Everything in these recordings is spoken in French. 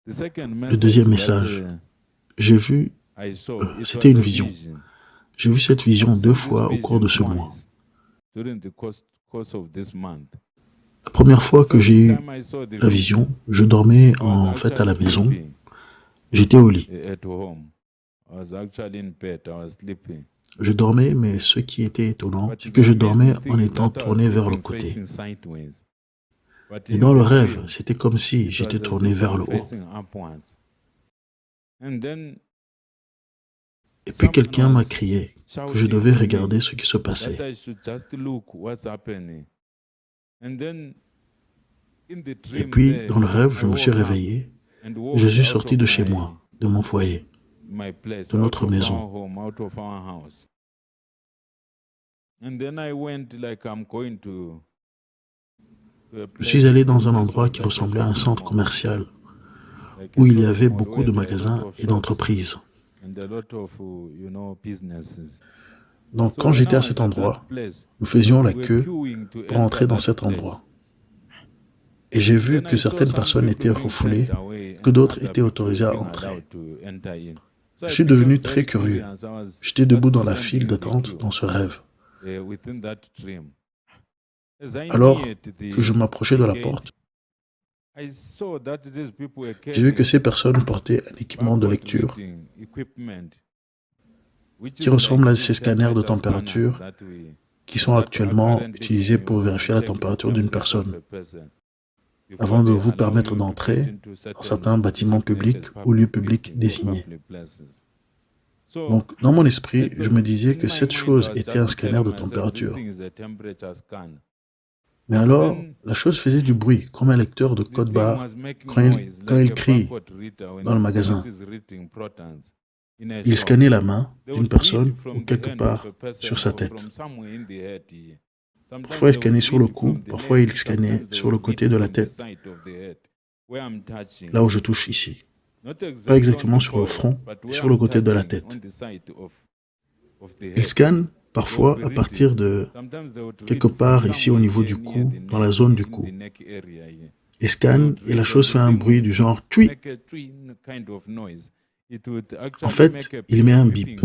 Le deuxième message, j'ai vu, c'était une vision. J'ai vu cette vision 2 fois au cours de ce mois. La première fois que j'ai eu la vision, je dormais en fait à la maison. J'étais au lit. Je dormais, mais ce qui était étonnant, c'est que je dormais en étant tourné vers le côté. Et dans le rêve, c'était comme si j'étais tourné vers le haut. Et puis quelqu'un m'a crié que je devais regarder ce qui se passait. Et puis, dans le rêve, je me suis réveillé. Je suis sorti de chez moi, de mon foyer, de notre maison. Je suis allé dans un endroit qui ressemblait à un centre commercial où il y avait beaucoup de magasins et d'entreprises. Donc, quand j'étais à cet endroit, nous faisions la queue pour entrer dans cet endroit. Et j'ai vu que certaines personnes étaient refoulées, que d'autres étaient autorisées à entrer. Je suis devenu très curieux. J'étais debout dans la file d'attente dans ce rêve. Alors que je m'approchais de la porte, j'ai vu que ces personnes portaient un équipement de lecture qui ressemble à ces scanners de température qui sont actuellement utilisés pour vérifier la température d'une personne avant de vous permettre d'entrer dans certains bâtiments publics ou lieux publics désignés. Donc, dans mon esprit, je me disais que cette chose était un scanner de température. Mais alors, la chose faisait du bruit, comme un lecteur de code barre quand il crie dans le magasin. Il scannait la main d'une personne ou quelque part sur sa tête. Parfois, il scannait sur le cou, parfois, il scannait sur le côté de la tête, là où je touche ici. Pas exactement sur le front, mais sur le côté de la tête. Il scanne parfois à partir de quelque part ici au niveau du cou, dans la zone du cou. Il scanne et la chose fait un bruit du genre « tui ». En fait, il met un bip.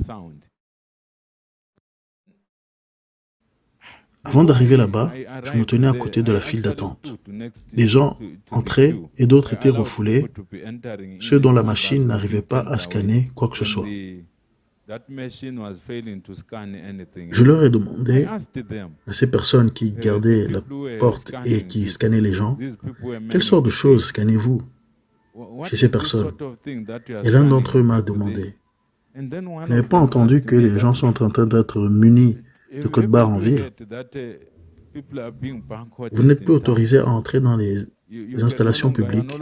Avant d'arriver là-bas, je me tenais à côté de la file d'attente. Des gens entraient et d'autres étaient refoulés, ceux dont la machine n'arrivait pas à scanner quoi que ce soit. Je leur ai demandé à ces personnes qui gardaient la porte et qui scannaient les gens, quelle sorte de choses scannez-vous chez ces personnes? Et l'un d'entre eux m'a demandé, vous n'avez pas entendu que les gens sont en train d'être munis de code barre en ville? Vous n'êtes plus autorisé à entrer dans les installations publiques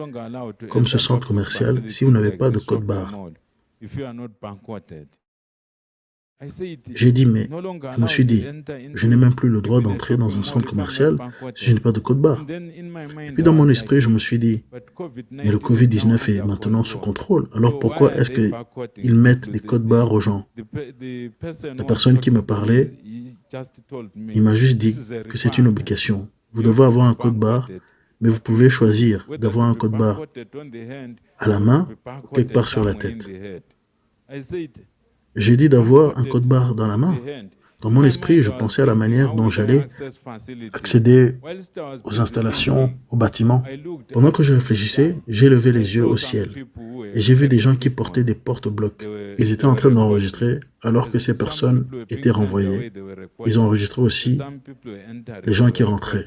comme ce centre commercial si vous n'avez pas de code barre. J'ai dit, mais je me suis dit, je n'ai même plus le droit d'entrer dans un centre commercial si je n'ai pas de code barre. Et puis dans mon esprit, je me suis dit, mais le Covid-19 est maintenant sous contrôle, alors pourquoi est-ce qu'ils mettent des codes barres aux gens? La personne qui me parlait, il m'a juste dit que c'est une obligation. Vous devez avoir un code barre, mais vous pouvez choisir d'avoir un code barre à la main ou quelque part sur la tête. J'ai dit d'avoir un code barre dans la main. Dans mon esprit, je pensais à la manière dont j'allais accéder aux installations, aux bâtiments. Pendant que je réfléchissais, j'ai levé les yeux au ciel et j'ai vu des gens qui portaient des porte-blocs. Ils étaient en train d'enregistrer alors que ces personnes étaient renvoyées. Ils ont enregistré aussi les gens qui rentraient.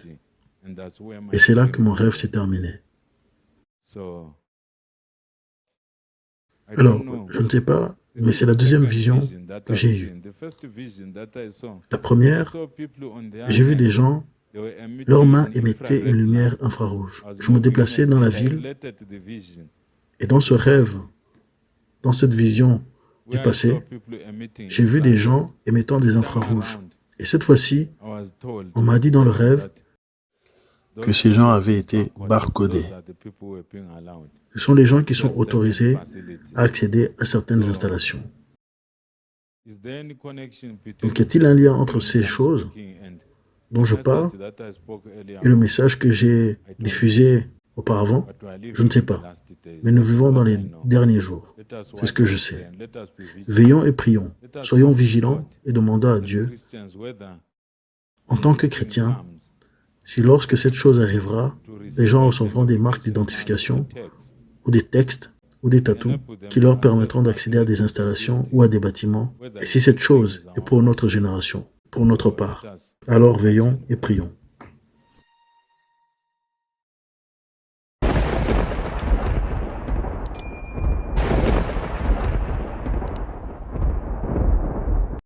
Et c'est là que mon rêve s'est terminé. Alors, je ne sais pas, mais c'est la deuxième vision que j'ai eue. La première, j'ai vu des gens, leurs mains émettaient une lumière infrarouge. Je me déplaçais dans la ville et dans ce rêve, dans cette vision du passé, j'ai vu des gens émettant des infrarouges. Et cette fois-ci, on m'a dit dans le rêve que ces gens avaient été barcodés. Ce sont les gens qui sont autorisés à accéder à certaines installations. Donc, y a-t-il un lien entre ces choses dont je parle et le message que j'ai diffusé auparavant? Je ne sais pas. mais nous vivons dans les derniers jours. C'est ce que je sais. Veillons et prions. Soyons vigilants et demandons à Dieu, en tant que chrétiens, si lorsque cette chose arrivera, les gens recevront des marques d'identification ou des textes ou des tatous qui leur permettront d'accéder à des installations ou à des bâtiments. Et si cette chose est pour notre génération, pour notre part, alors veillons et prions.